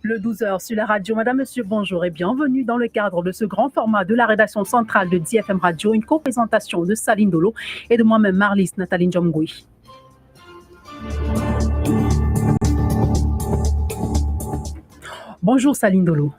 Le 12h sur la radio. Madame, monsieur, bonjour et bienvenue dans le cadre de ce grand format de la rédaction centrale de DFM Radio, une co-présentation de Saline Dolo et de moi-même Marlyse, Nathalie DJOUMGOUE. Bonjour Saline Dolo.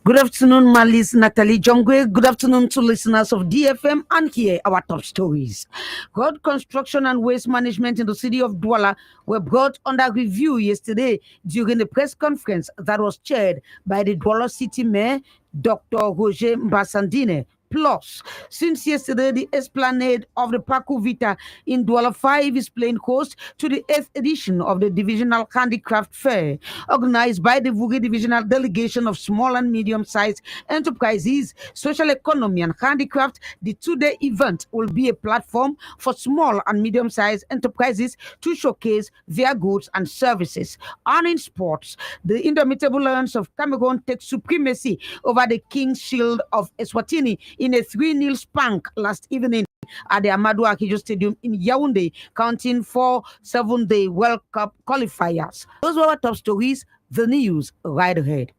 Good afternoon, Marlyse, Nathalie DJOUMGOUE. Good afternoon to listeners of DFM, and here our top stories. Road construction and waste management in the city of Douala were brought under review yesterday during a press conference that was chaired by the Douala City Mayor, Dr. Roger Mbasandine. Plus, since yesterday, the esplanade of the Paku Vita in Douala 5 is playing host to the 8th edition of the Divisional Handicraft Fair, organized by the Vous Divisional Delegation of Small and Medium-Sized Enterprises, Social Economy and Handicraft. The two-day event will be a platform for small and medium-sized enterprises to showcase their goods and services. And in sports, the indomitable Lions of Cameroun take supremacy over the King's Shield of Eswatini in a 3-0 spank last evening at the Amadou Akijo Stadium in Yaoundé, counting for 7-day World Cup qualifiers. Those were our top stories. The news right ahead.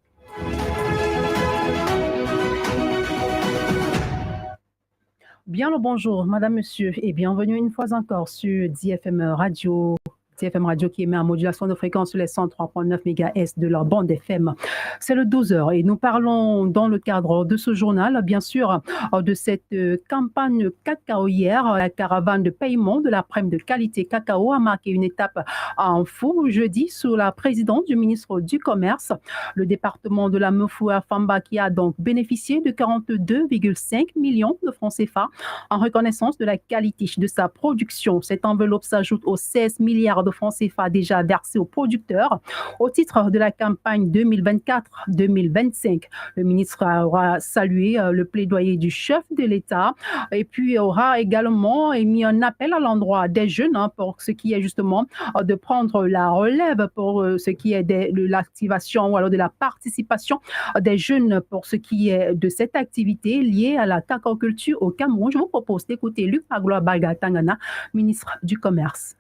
Bien le bonjour, madame, monsieur, et bienvenue une fois encore sur DFM Radio. DFM Radio qui émet en modulation de fréquence sur les 103.9 MHz de leur bande FM. C'est le 12h et nous parlons dans le cadre de ce journal, bien sûr, de cette campagne cacaoyère. La caravane de paiement de la prime de qualité cacao a marqué une étape en fou jeudi sous la présidence du ministre du Commerce. Le département de la Mefoua-Famba qui a donc bénéficié de 42,5 millions de francs CFA en reconnaissance de la qualité de sa production. Cette enveloppe s'ajoute aux 16 milliards de francs CFA déjà versés aux producteurs au titre de la campagne 2024-2025. Le ministre aura salué le plaidoyer du chef de l'État et puis aura également émis un appel à l'endroit des jeunes pour ce qui est justement de prendre la relève pour ce qui est de l'activation ou alors de la participation des jeunes pour ce qui est de cette activité liée à la cacaoculture au Cameroun. Je vous propose d'écouter Luc Magloire Balga-Tangana, ministre du Commerce.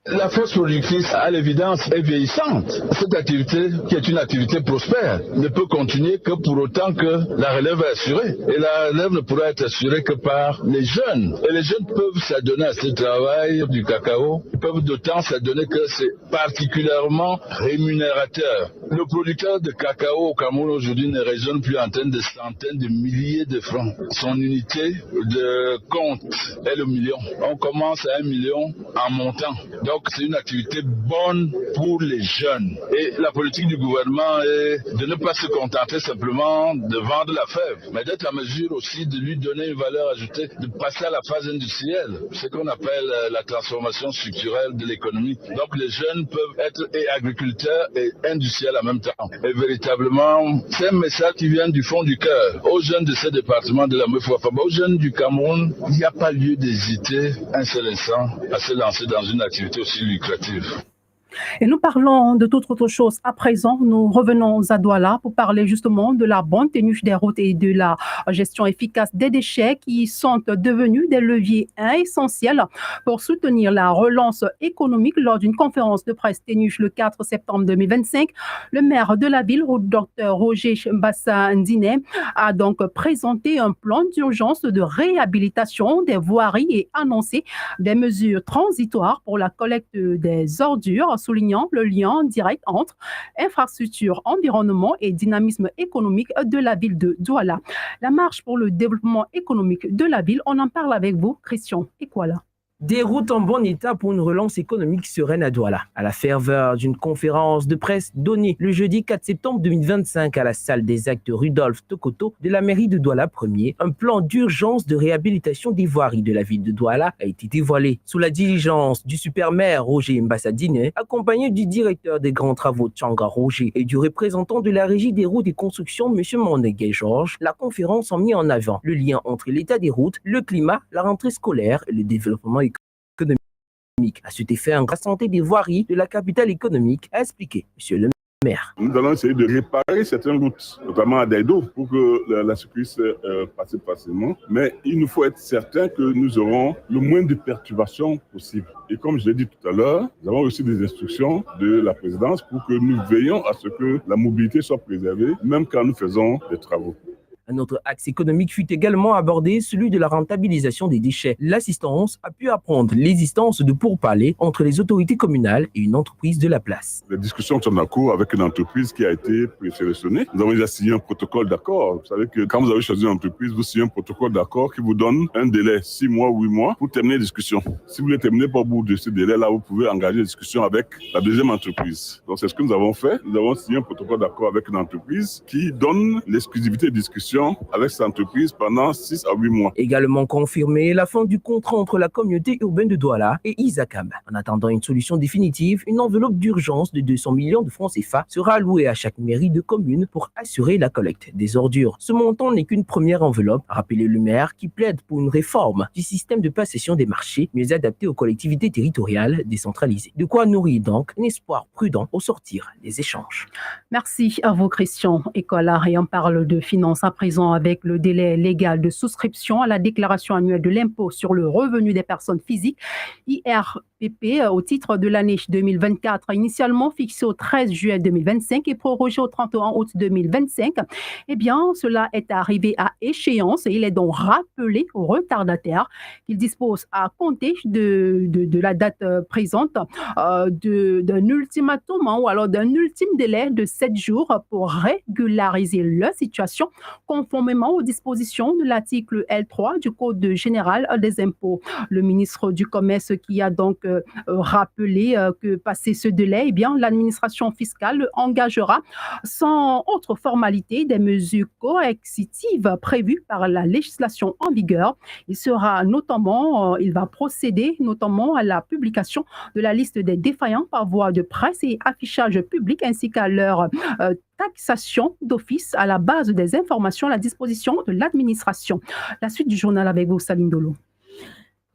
La force productrice, à l'évidence, est vieillissante. Cette activité, qui est une activité prospère, ne peut continuer que pour autant que la relève est assurée. Et la relève ne pourra être assurée que par les jeunes. Et les jeunes peuvent s'adonner à ce travail du cacao. Ils peuvent d'autant s'adonner que c'est particulièrement rémunérateur. Le producteur de cacao au Cameroun aujourd'hui ne raisonne plus en termes de centaines de milliers de francs. Son unité de compte est le million. On commence à 1 million en montant. Donc c'est une activité bonne pour les jeunes. Et la politique du gouvernement est de ne pas se contenter simplement de vendre la fève, mais d'être en mesure aussi de lui donner une valeur ajoutée, de passer à la phase industrielle, ce qu'on appelle la transformation structurelle de l'économie. Donc les jeunes peuvent être et agriculteurs et industriels en même temps. Et véritablement, c'est un message qui vient du fond du cœur. Aux jeunes de ces départements de la Mefoua-Famba, aux jeunes du Cameroun, il n'y a pas lieu d'hésiter un seul instant à se lancer dans une activité aussi lucrative. Et nous parlons de toute autre chose. À présent, nous revenons à Douala pour parler justement de la bonne tenue des routes et de la gestion efficace des déchets qui sont devenus des leviers essentiels pour soutenir la relance économique. Lors d'une conférence de presse tenue le 4 septembre 2025, le maire de la ville, Dr. Roger Mbasandine, a donc présenté un plan d'urgence de réhabilitation des voiries et annoncé des mesures transitoires pour la collecte des ordures, soulignant le lien direct entre infrastructure, environnement et dynamisme économique de la ville de Douala. La marche pour le développement économique de la ville, on en parle avec vous, Christian Ekwala. Des routes en bon état pour une relance économique sereine à Douala. À la ferveur d'une conférence de presse donnée le jeudi 4 septembre 2025 à la salle des actes Rudolph Tokoto de la mairie de Douala 1er, un plan d'urgence de réhabilitation des voiries de la ville de Douala a été dévoilé sous la diligence du super-maire Roger Mbasandine, accompagné du directeur des grands travaux Tchanga Roger et du représentant de la régie des routes et constructions M. Monde Georges. La conférence a mis en avant le lien entre l'état des routes, le climat, la rentrée scolaire et le développement économique À cet effet, un santé des voiries de la capitale économique, a expliqué M. le maire. Nous allons essayer de réparer certaines routes, notamment à Daido, pour que la sécurité passe facilement. Mais il nous faut être certain que nous aurons le moins de perturbations possible. Et comme je l'ai dit tout à l'heure, nous avons reçu des instructions de la présidence pour que nous veillions à ce que la mobilité soit préservée, même quand nous faisons des travaux. Un autre axe économique fut également abordé, celui de la rentabilisation des déchets. L'assistance a pu apprendre l'existence de pourparlers entre les autorités communales et une entreprise de la place. Les discussions sont en cours avec une entreprise qui a été présélectionnée. Nous avons déjà signé un protocole d'accord. Vous savez que quand vous avez choisi une entreprise, vous signez un protocole d'accord qui vous donne un délai 6 mois, 8 mois pour terminer les discussions. Si vous ne les terminez pas au bout de ce délai-là, vous pouvez engager des discussions avec la deuxième entreprise. Donc c'est ce que nous avons fait. Nous avons signé un protocole d'accord avec une entreprise qui donne l'exclusivité de discussion avec cette entreprise pendant 6 à 8 mois. Également confirmé la fin du contrat entre la communauté urbaine de Douala et Isakam. En attendant une solution définitive, une enveloppe d'urgence de 200 millions de francs CFA sera allouée à chaque mairie de commune pour assurer la collecte des ordures. Ce montant n'est qu'une première enveloppe, a rappelé le maire qui plaide pour une réforme du système de passation des marchés mieux adapté aux collectivités territoriales décentralisées. De quoi nourrir donc un espoir prudent au sortir des échanges. Merci à vous, Christian Écolard. Et on parle de finances à présent avec le délai légal de souscription à la déclaration annuelle de l'impôt sur le revenu des personnes physiques, IRPP, au titre de l'année 2024, initialement fixé au 13 juillet 2025 et prorogé au 31 août 2025. Eh bien, cela est arrivé à échéance et il est donc rappelé aux retardataires qu'ils disposent à compter de la date présente d'un ultimatum ou alors d'un ultime délai de 7 jours pour régulariser leur situation conformément aux dispositions de l'article L3 du Code général des impôts. Le ministre du Commerce qui a donc rappelé que passé ce délai, eh bien, l'administration fiscale engagera sans autre formalité des mesures coercitives prévues par la législation en vigueur. Il va procéder notamment à la publication de la liste des défaillants par voie de presse et affichage public ainsi qu'à leur taxation d'office à la base des informations à la disposition de l'administration. La suite du journal avec vous, Saline Dolo.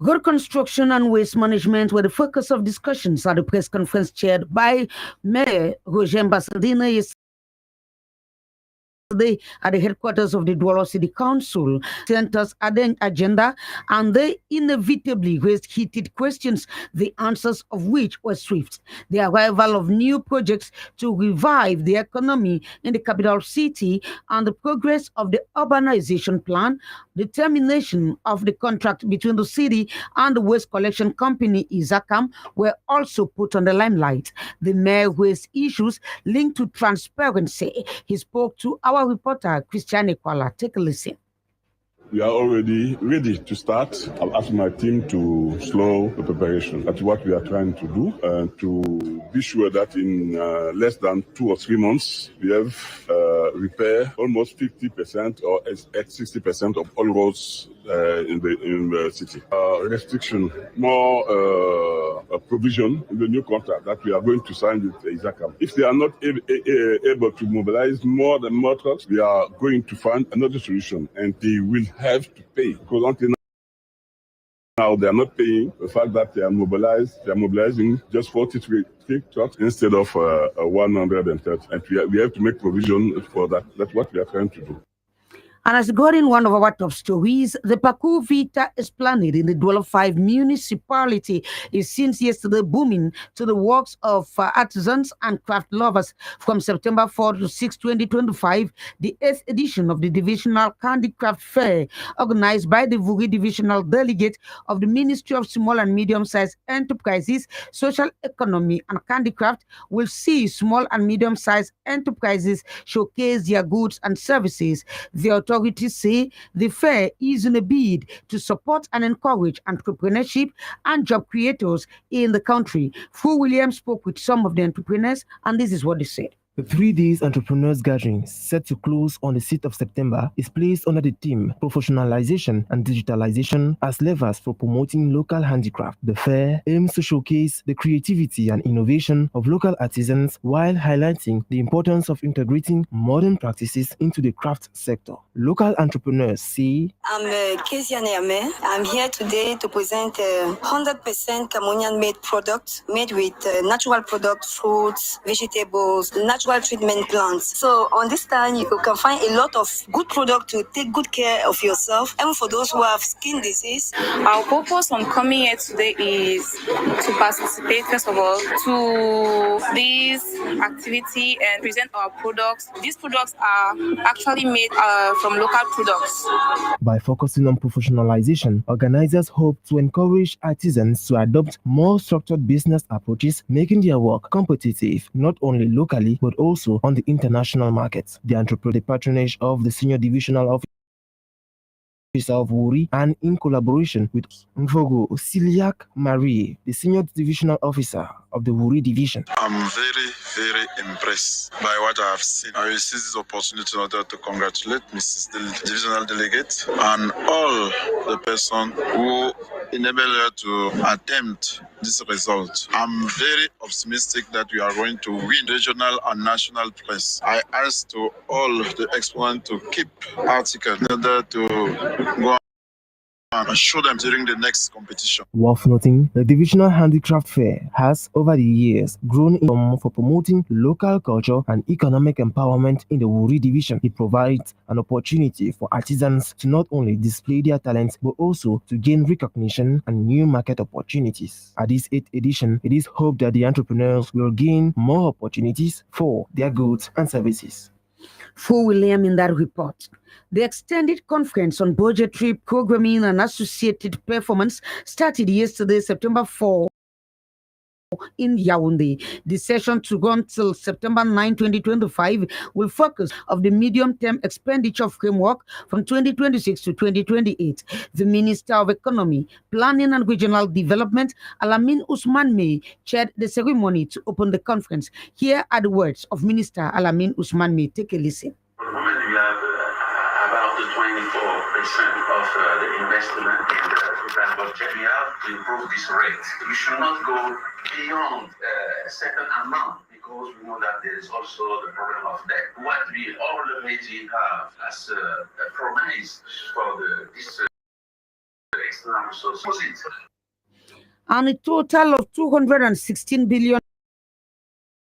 Good construction and waste management were the focus of discussions at the press conference chaired by Mayor Roger Mbassadina at the headquarters of the Douala City Council. Centers at the agenda, and they inevitably raised heated questions, the answers of which were swift. The arrival of new projects to revive the economy in the capital city and the progress of the urbanization plan, the termination of the contract between the city and the waste collection company Isakam were also put on the limelight. The mayor raised issues linked to transparency. He spoke to our reporter, Christian Ekwala. Take a listen. We are already ready to start. I'll ask my team to slow the preparation. That's what we are trying to do, to be sure that in less than 2 or 3 months, we have repair almost 50% or at 60% of all roads in the city. Restriction, more provision in the new contract that we are going to sign with Isakam. If they are not able to mobilize more trucks, we are going to find another solution, and they will have to pay, because until now they are not paying. The fact that they are mobilizing just 43 trucks instead of 130, and we have to make provision for that. That's what we are trying to do. And as got in one of our top stories, the Paku Vita Esplanade in the Douala 5 municipality is since yesterday booming to the works of artisans and craft lovers. From September 4 to 6, 2025, the 8th edition of the Divisional Handicraft Fair, organized by the Vuri Divisional Delegate of the Ministry of Small and Medium-Sized Enterprises, Social Economy and Handicraft, will see small and medium-sized enterprises showcase their goods and services. The authorities say the fair is in a bid to support and encourage entrepreneurship and job creators in the country. Fu Williams spoke with some of the entrepreneurs, and this is what they said. The 3 days entrepreneurs gathering, set to close on the 6th of September, is placed under the theme Professionalization and Digitalization as levers for promoting local handicraft. The fair aims to showcase the creativity and innovation of local artisans while highlighting the importance of integrating modern practices into the craft sector. Local entrepreneurs say, I'm Kezia Neame. I'm here today to present 100% Cameroonian made products made with natural products, fruits, vegetables, natural treatment plants. So on this stand, you can find a lot of good products to take good care of yourself. And for those who have skin disease, our purpose on coming here today is to participate, first of all, to this activity and present our products. These products are actually made from local products. By focusing on professionalization, organizers hope to encourage artisans to adopt more structured business approaches, making their work competitive not only locally but also on the international market. The patronage of the Senior Divisional Officer of Wuri, and in collaboration with Mvogo Siliak Marie, the Senior Divisional Officer of the Wuri Division. I'm very, very impressed by what I have seen. I will seize this opportunity in order to congratulate Mrs. Divisional Delegate and all the person who enabled her to attempt this result. I'm very optimistic that we are going to win regional and national press. I ask to all the exponents to keep articles in order to go and show them during the next competition. Worth noting, the Divisional Handicraft Fair has over the years grown in for promoting local culture and economic empowerment in the Wuri Division. It provides an opportunity for artisans to not only display their talents but also to gain recognition and new market opportunities. At this 8th edition, it is hoped that the entrepreneurs will gain more opportunities for their goods and services. For William in that report. The extended conference on budgetary programming and associated performance started yesterday, September 4, in Yaoundé. The session to run till September 9, 2025 will focus on the medium-term expenditure framework from 2026 to 2028. The Minister of Economy, Planning and Regional Development, Alamine Ousmane May, chaired the ceremony to open the conference. Here are the words of Minister Alamine Ousmane May. Take a listen. For the moment, we have about 24% of the investment in the total budget. We have to improve this rate. We should not go beyond a certain amount because we know that there is also the problem of debt. What we already have as a promise for this external resources. And a total of 216 billion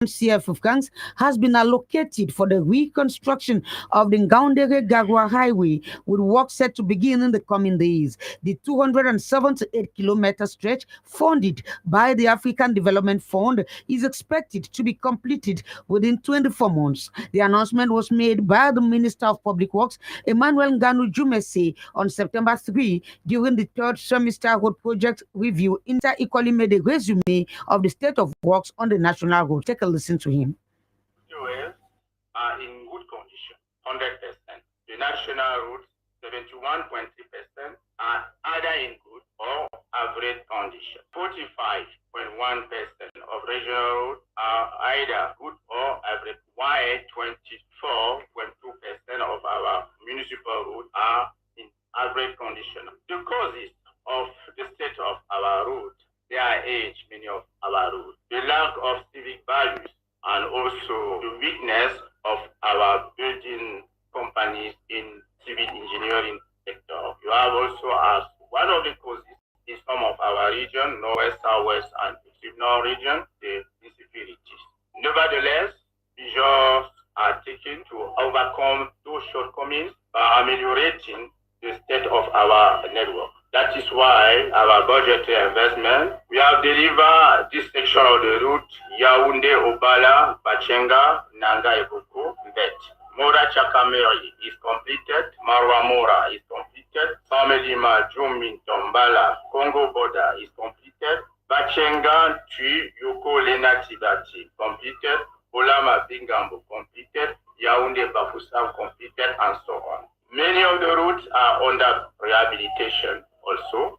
CF of francs has been allocated for the reconstruction of the Ngaoundéré-Garoua Highway, with work set to begin in the coming days. The 278-kilometer stretch, funded by the African Development Fund, is expected to be completed within 24 months. The announcement was made by the Minister of Public Works, Emmanuel Nganu Jumese, on September 3 during the third semester road project review. Inter equally made a resume of the state of works on the national road. Take a listen to him. Fuels are in good condition, 100%. The national routes, 71.3%, are either in good or average condition. 45.1% of regional routes are either good or average, while 24.2% of our municipal routes are in average condition. The causes of the state of our routes, their age, many of our routes, the lack of civic values, and also the weakness of our building companies in civil engineering sector. You have also asked, one of the causes in some of our region, Northwest, Southwest, and North region, the insecurities. Nevertheless, measures are taken to overcome those shortcomings by ameliorating the state of our network. That is why our budgetary investment, we have delivered this section of the route, Yaoundé, Obala, Bachenga, Nanga, Eboko, Bet. Mora Chakameri is completed, Marwa Mora is completed, Samelima, Jumin, Tombala, Congo border is completed, Bachenga, Tui, Yoko, Lena, Tibati completed, Olama, Bingambo completed, Yaoundé, Bafoussam completed, and so on. Many of the routes are under rehabilitation also.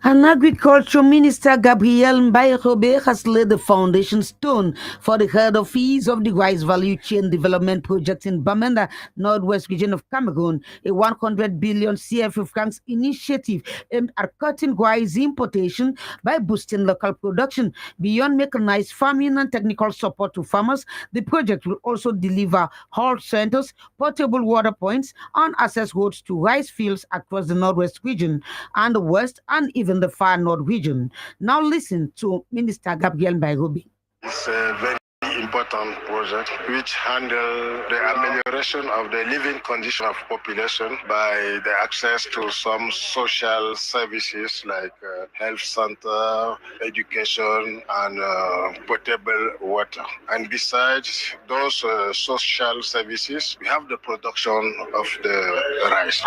And Agriculture Minister Gabriel Mbairobe has laid the foundation stone for the head office of the Rice Value Chain Development Project in Bamenda, Northwest region of Cameroon, a 100 billion CFA francs initiative aimed at cutting rice importation by boosting local production. Beyond mechanized farming and technical support to farmers, the project will also deliver health centers, portable water points, and access roads to rice fields across the Northwest region and the West and even the far north region. Now listen to Minister Gabriel Mbairobe. It's a very important project which handles the amelioration of the living condition of population by the access to some social services like health center, education, and potable water. And besides those social services, we have the production of the rice.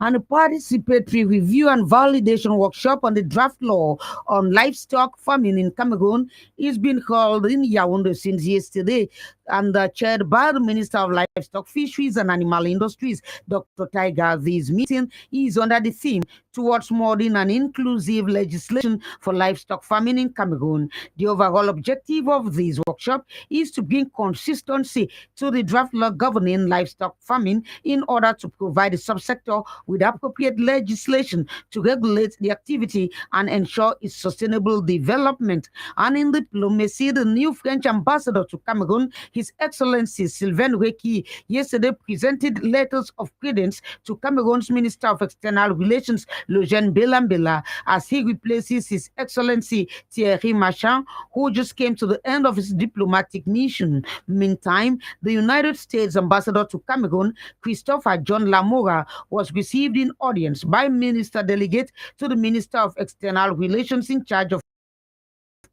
And a participatory review and validation workshop on the draft law on livestock farming in Cameroon is being held in Yaoundé since yesterday and chaired by the Minister of Livestock, Fisheries and Animal Industries, Dr. Tiger. This meeting is under the theme towards modern and inclusive legislation for livestock farming in Cameroon. The overall objective of this workshop is to bring consistency to the draft law governing livestock farming in order to provide the subsector with appropriate legislation to regulate the activity and ensure its sustainable development. And in diplomacy, the new French ambassador to Cameroon, His Excellency Sylvain Reki, yesterday presented letters of credence to Cameroon's Minister of External Relations, Lejeune Belambela, as he replaces His Excellency Thierry Marchand, who just came to the end of his diplomatic mission. Meantime, the United States ambassador to Cameroon, Christopher John Lamora, was received in audience by Minister Delegate to the Minister of External Relations in charge of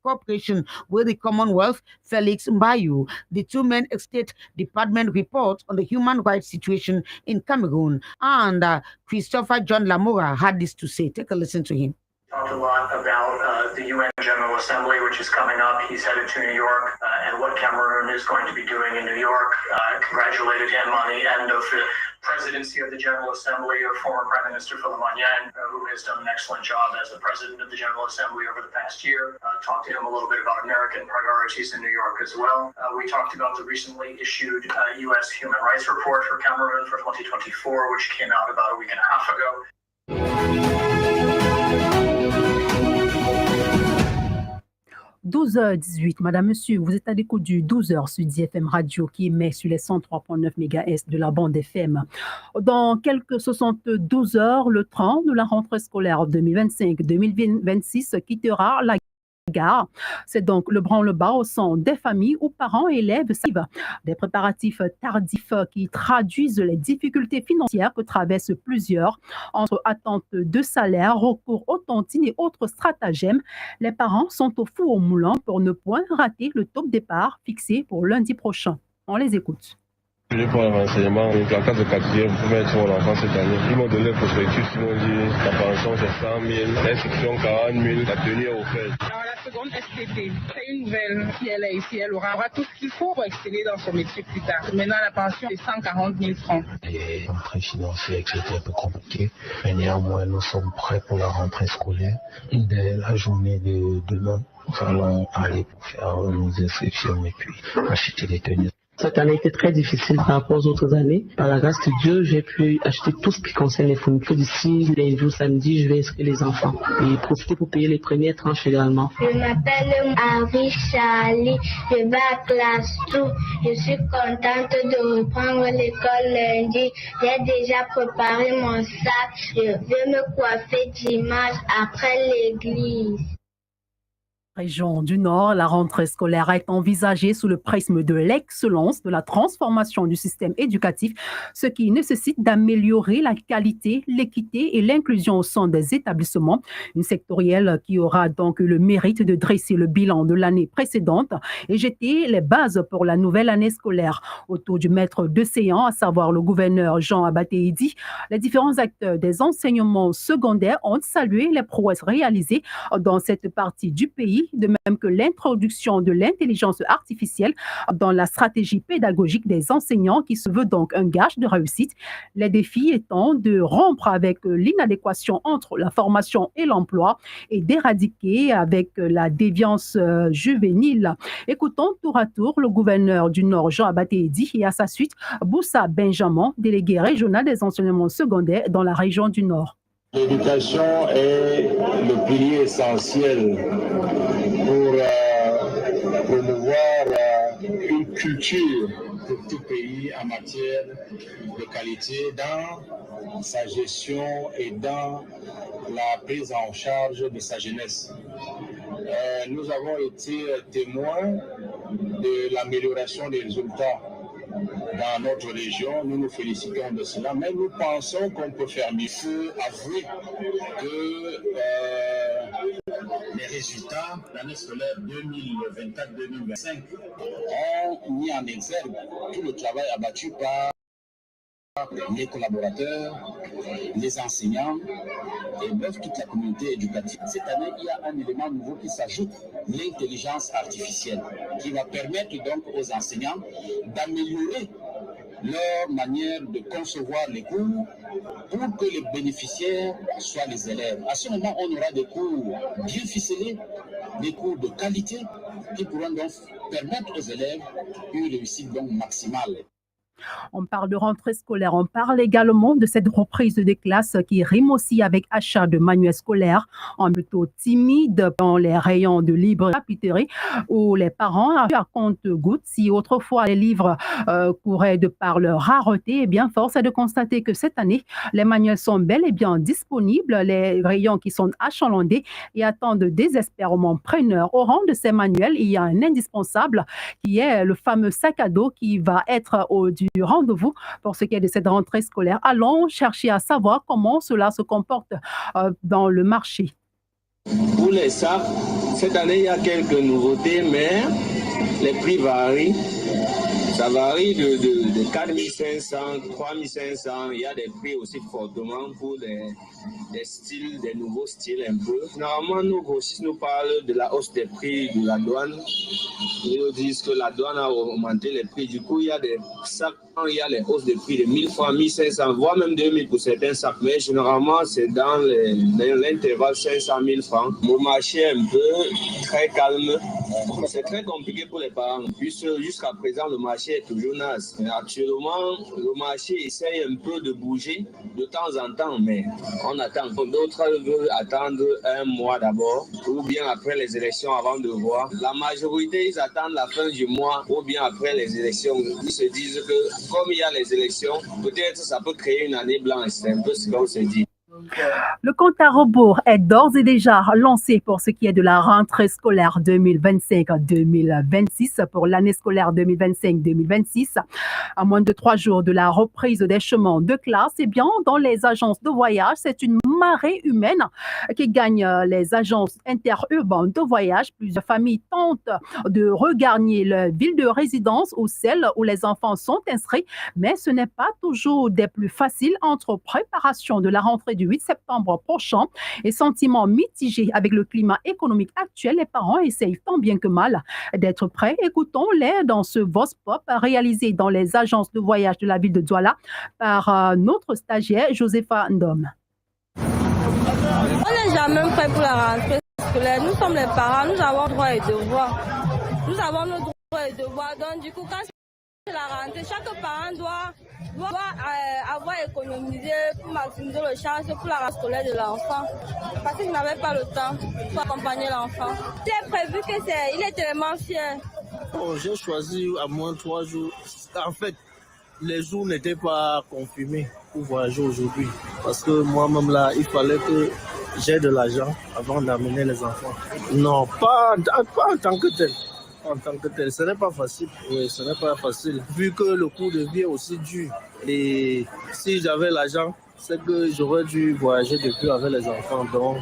cooperation with the Commonwealth, Felix Mbayu. The two men State Department report on the human rights situation in Cameroon, and Christopher John Lamora had this to say. Take a listen to him. Talked a lot about the UN General Assembly, which is coming up. He's headed to New York, and what Cameroon is going to be doing in New York. Congratulated him on the end of the presidency of the General Assembly, of former Prime Minister Philip Manyan, who has done an excellent job as the president of the General Assembly over the past year. Talked to him a little bit about American priorities in New York as well. We talked about the recently issued U.S. Human Rights Report for Cameroon for 2024, which came out about a week and a half ago. 12h18, Madame, Monsieur, vous êtes à l'écoute du 12h sur DFM Radio qui émet sur les 103.9 MHz de la bande FM. Dans quelques 72 heures, le train de la rentrée scolaire 2025-2026 quittera la gare. C'est donc le branle-bas au sein des familles où parents et élèves suivent des préparatifs tardifs qui traduisent les difficultés financières que traversent plusieurs entre attente de salaire, recours aux tontines et autres stratagèmes. Les parents sont au four au moulin pour ne point rater le top départ fixé pour lundi prochain. On les écoute. Pour le renseignement, la classe de 4e, vous mettre mon enfant cette année. Ils m'ont donné le prospectus, ils m'ont dit la pension c'est 100 000, l'inscription 40 000, la tenue au fait. Alors la seconde STT, c'est une nouvelle. Si elle est ici, elle aura tout ce qu'il faut pour exceller dans son métier plus tard. Maintenant la pension est 140 000 francs. Les rentrées financières, c'était un peu compliqué. Mais néanmoins, nous sommes prêts pour la rentrée scolaire. Dès la journée de demain, nous allons aller pour faire nos inscriptions et puis acheter des tenues. Cette année était très difficile par rapport aux autres années. Par la grâce de Dieu, j'ai pu acheter tout ce qui concerne les fournitures d'ici. Lundi ou samedi, je vais inscrire les enfants et profiter pour payer les premières tranches également. Je m'appelle Charly, je vais à classe tout. Je suis contente de reprendre l'école lundi. J'ai déjà préparé mon sac. Je vais me coiffer dimanche après l'église. Région du Nord, la rentrée scolaire est envisagée sous le prisme de l'excellence, de la transformation du système éducatif, ce qui nécessite d'améliorer la qualité, l'équité et l'inclusion au sein des établissements. Une sectorielle qui aura donc le mérite de dresser le bilan de l'année précédente et jeter les bases pour la nouvelle année scolaire. Autour du maître de séance, à savoir le gouverneur Jean Abatéidi, les différents acteurs des enseignements secondaires ont salué les prouesses réalisées dans cette partie du pays défis, de même que l'introduction de l'intelligence artificielle dans la stratégie pédagogique des enseignants qui se veut donc un gage de réussite. Les défis étant de rompre avec l'inadéquation entre la formation et l'emploi et d'éradiquer avec la déviance juvénile. Écoutons tour à tour le gouverneur du Nord, Jean Abatédi, et à sa suite, Boussa Benjamin, délégué régional des enseignements secondaires dans la région du Nord. L'éducation est le pilier essentiel pour promouvoir une culture pour tout pays en matière de qualité dans sa gestion et dans la prise en charge de sa jeunesse. Nous avons été témoins de l'amélioration des résultats dans notre région. Nous nous félicitons de cela, mais nous pensons qu'on peut faire mieux. Il faut avouer que les résultats de l'année scolaire 2024-2025 ont mis en exergue tout le travail abattu par les collaborateurs, les enseignants et bref toute la communauté éducative. Cette année, il y a un élément nouveau qui s'ajoute, l'intelligence artificielle, qui va permettre donc aux enseignants d'améliorer leur manière de concevoir les cours pour que les bénéficiaires soient les élèves. À ce moment, on aura des cours bien ficelés, des cours de qualité qui pourront donc permettre aux élèves une réussite donc maximale. On parle de rentrée scolaire, on parle également de cette reprise des classes qui rime aussi avec achat de manuels scolaires, en plutôt timide dans les rayons de libre papeterie où les parents avaient à compte-gouttes. Si autrefois les livres couraient de par leur rareté, eh bien force est de constater que cette année, les manuels sont bel et bien disponibles, les rayons qui sont achalandés et attendent désespérément preneurs. Au rang de ces manuels, il y a un indispensable qui est le fameux sac à dos qui va être du rendez-vous pour ce qui est de cette rentrée scolaire. Allons chercher à savoir comment cela se comporte dans le marché. Pour les sacs, cette année, il y a quelques nouveautés, mais les prix varient. Ça varie de 4 500, 3 500. Il y a des prix aussi fortement pour des styles, des nouveaux styles un peu. Normalement, nos grossistes nous parlent de la hausse des prix de la douane. Ils nous disent que la douane a augmenté les prix. Du coup, il y a des sacs, il y a les hausses de prix de 1000 francs, 1500, voire même 2000 pour certains sacs. Mais généralement, c'est dans l'intervalle 500 000 francs. Mon marché est un peu très calme. C'est très compliqué pour les parents, puisque jusqu'à présent, le marché est toujours naze. Actuellement, le marché essaye un peu de bouger de temps en temps, mais on attend. D'autres veulent attendre un mois d'abord, ou bien après les élections avant de voir. La majorité, ils attendent la fin du mois, ou bien après les élections. Ils se disent que comme il y a les élections, peut-être ça peut créer une année blanche. C'est un peu ce qu'on se dit. Le compte à rebours est d'ores et déjà lancé pour ce qui est de la rentrée scolaire 2025-2026 pour l'année scolaire 2025-2026. À moins de 3 jours de la reprise des chemins de classe, eh bien, dans les agences de voyage, c'est une marée humaine qui gagne les agences interurbaines de voyage. Plusieurs familles tentent de regagner leur ville de résidence ou celle où les enfants sont inscrits, mais ce n'est pas toujours des plus faciles entre préparation de la rentrée du 8 septembre prochain et sentiments mitigés avec le climat économique actuel. Les parents essayent tant bien que mal d'être prêts. Écoutons-les dans ce Voice Pop réalisé dans les agences de voyage de la ville de Douala par notre stagiaire Josepha NDOM. On n'est jamais prêt pour la rentrée scolaire. Nous sommes les parents, nous avons droit et devoir. Nous avons nos droits et devoirs. Donc du coup, quand c'est la rentrée, chaque parent doit avoir économisé pour maximiser le chance pour la rentrée scolaire de l'enfant. Parce qu'il n'avait pas le temps pour accompagner l'enfant. J'ai prévu il est tellement fier. Oh, j'ai choisi à moins 3 jours. En fait, les jours n'étaient pas confirmés pour voyager aujourd'hui. Parce que moi-même là, il fallait que j'ai de l'argent avant d'amener les enfants. Non, pas en tant que tel. En tant que tel, ce n'est pas facile. Oui, ce n'est pas facile. Vu que le coût de vie est aussi dur. Et si j'avais l'argent, c'est que j'aurais dû voyager depuis avec les enfants. Donc,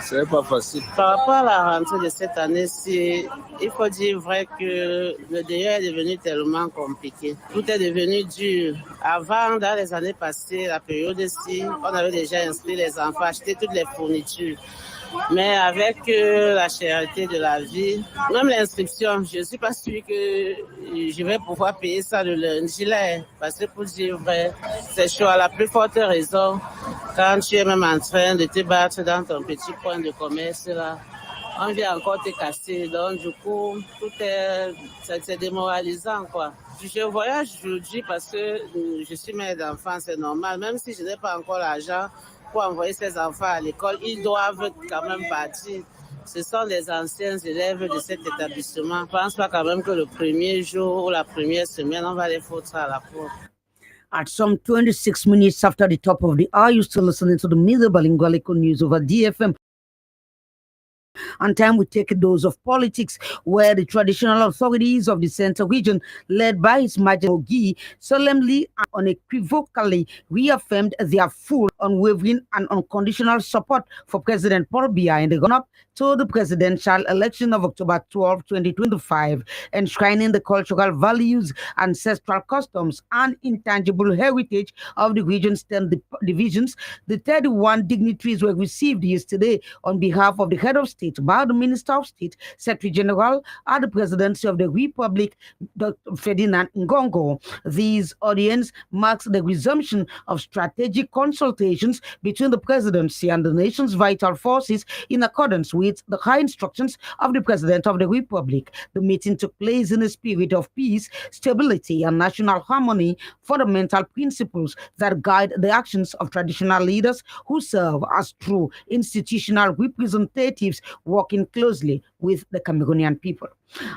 ce n'est pas facile. Par rapport à la rentrée de cette année, il faut dire vrai que le délai est devenu tellement compliqué. Tout est devenu dur. Avant, dans les années passées, la période-ci, on avait déjà inscrit les enfants, acheté toutes les fournitures. Mais avec la cherté de la vie, même l'inscription, je ne suis pas sûre que je vais pouvoir payer ça le lundi là. Parce que pour dire vrai, c'est chaud à la plus forte raison. Quand tu es même en train de te battre dans ton petit point de commerce là, on vient encore te casser. Donc du coup, c'est démoralisant quoi. Je voyage aujourd'hui parce que je suis mère d'enfants, c'est normal. Même si je n'ai pas encore l'argent pour envoyer ses enfants à l'école, ils doivent quand même partir. Ce sont les anciens élèves de cet établissement. Je ne pense pas quand même que le premier jour ou la première semaine, on va les foutre à la porte. At some 26 minutes after the top of the hour, you're still listening to the Mise Bilingue news over DFM. And time we take a dose of politics, where the traditional authorities of the Central region, led by His Majesty Ogi, solemnly and unequivocally reaffirmed their full, unwavering, and unconditional support for President Paul Biya in the run-up to the presidential election of October 12, 2025, enshrining the cultural values, ancestral customs, and intangible heritage of the region's 10 divisions. The 31 dignitaries were received yesterday on behalf of the head of state by the Minister of State, Secretary General at the Presidency of the Republic, Dr. Ferdinand Ngongo. This audience marks the resumption of strategic consultations between the presidency and the nation's vital forces in accordance with the high instructions of the President of the Republic. The meeting took place in a spirit of peace, stability, and national harmony, fundamental principles that guide the actions of traditional leaders who serve as true institutional representatives working closely with the Cameroonian people.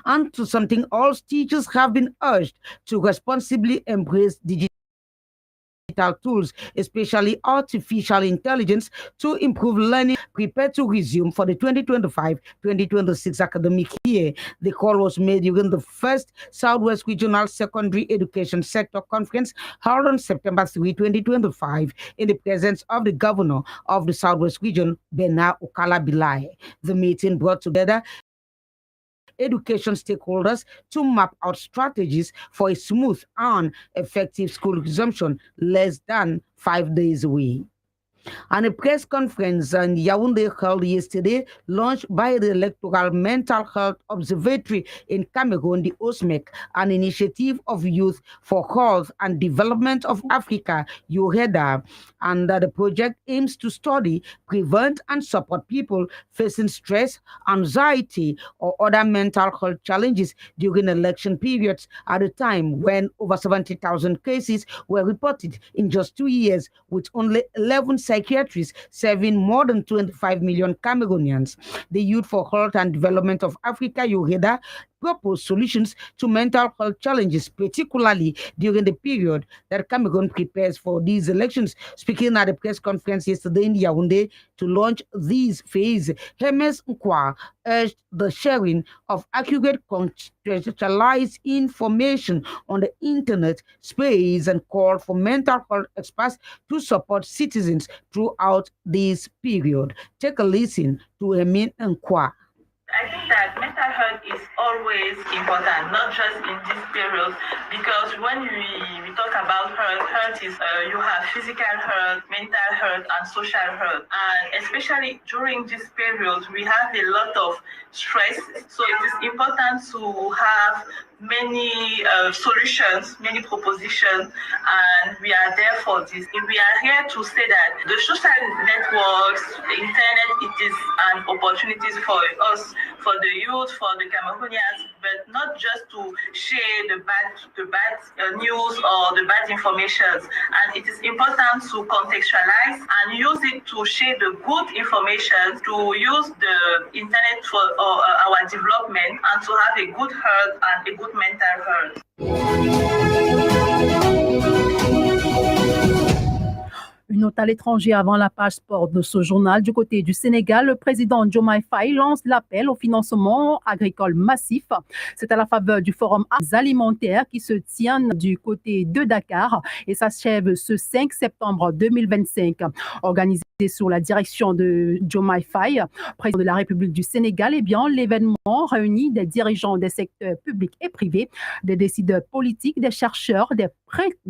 And to something else, teachers have been urged to responsibly embrace digital tools, especially artificial intelligence, to improve learning, prepared to resume for the 2025-2026 academic year. The call was made during the first Southwest Regional Secondary Education Sector Conference held on September 3, 2025, in the presence of the Governor of the Southwest Region, Bernard Okala-Bilai. The meeting brought together education stakeholders to map out strategies for a smooth and effective school resumption less than 5 days away. And a press conference in Yaoundé held yesterday, launched by the Electoral Mental Health Observatory in Cameroon, the OSMEC, an initiative of Youth for Health and Development of Africa, UHEDA. And the project aims to study, prevent, and support people facing stress, anxiety, or other mental health challenges during election periods at a time when over 70,000 cases were reported in just 2 years, with only 11 psychiatrists serving more than 25 million Cameroonians. The Youth for Health and Development of Africa, UHEDA, propose solutions to mental health challenges, particularly during the period that Cameroon prepares for these elections. Speaking at a press conference yesterday in Yaoundé to launch this phase, Hermes Nkwa urged the sharing of accurate, contextualized information on the internet space and called for mental health experts to support citizens throughout this period. Take a listen to Hermes Nkwa. I think that mental health is always important, not just in this period, because when we talk about health is you have physical health, mental health, and social health. And especially during this period, we have a lot of stress. So it is important to have many solutions, many propositions, and we are there for this. We are here to say that the social networks, the internet, it is an opportunity for us, for the youth, for the Cameroonians, but not just to share the bad news or the bad information. And it is important to contextualize and use it to share the good information, to use the internet for our development, and to have a good health and a good mental health. Une note à l'étranger avant la page sport de ce journal. Du côté du Sénégal, le président Diomaye Faye lance l'appel au financement agricole massif. C'est à la faveur du forum alimentaire qui se tient du côté de Dakar et s'achève ce 5 septembre 2025. Organisé sous la direction de Diomaye Faye, président de la République du Sénégal, eh bien, l'événement réunit des dirigeants des secteurs publics et privés, des décideurs politiques, des chercheurs, des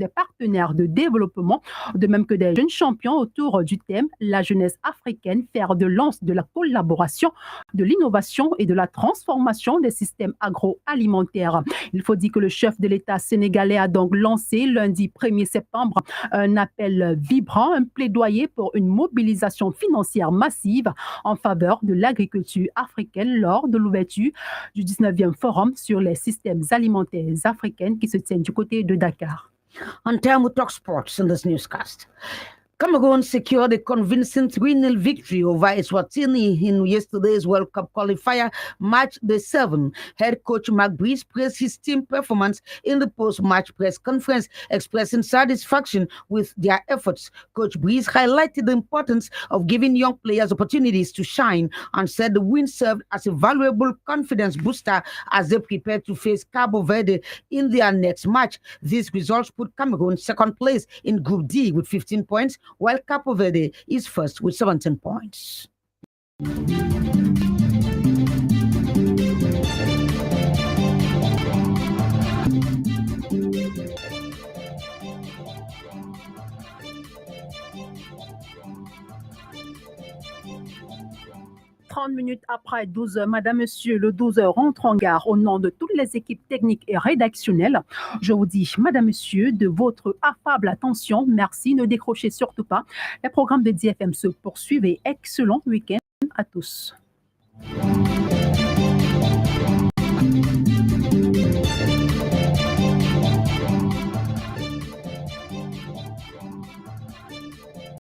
partenaires de développement, de même que des jeunes champions autour du thème « La jeunesse africaine, fer de lance de la collaboration, de l'innovation et de la transformation des systèmes agroalimentaires ». Il faut dire que le chef de l'État sénégalais a donc lancé lundi 1er septembre un appel vibrant, un plaidoyer pour une mobilisation financière massive en faveur de l'agriculture africaine lors de l'ouverture du 19e Forum sur les systèmes alimentaires africains qui se tiennent du côté de Dakar. On time we talk sports in this newscast. Cameroun secured a convincing 3-0 victory over Eswatini in yesterday's World Cup qualifier match day 7. Head coach Mark Breeze praised his team performance in the post-match press conference, expressing satisfaction with their efforts. Coach Breeze highlighted the importance of giving young players opportunities to shine and said the win served as a valuable confidence booster as they prepare to face Cabo Verde in their next match. These results put Cameroon second place in Group D with 15 points, while Cabo Verde is first with 17 points. 30 minutes après 12h, Madame, Monsieur, le 12h rentre en gare au nom de toutes les équipes techniques et rédactionnelles. Je vous dis, Madame, Monsieur, de votre affable attention. Merci, ne décrochez surtout pas. Les programmes de DFM se poursuivent et excellent week-end à tous.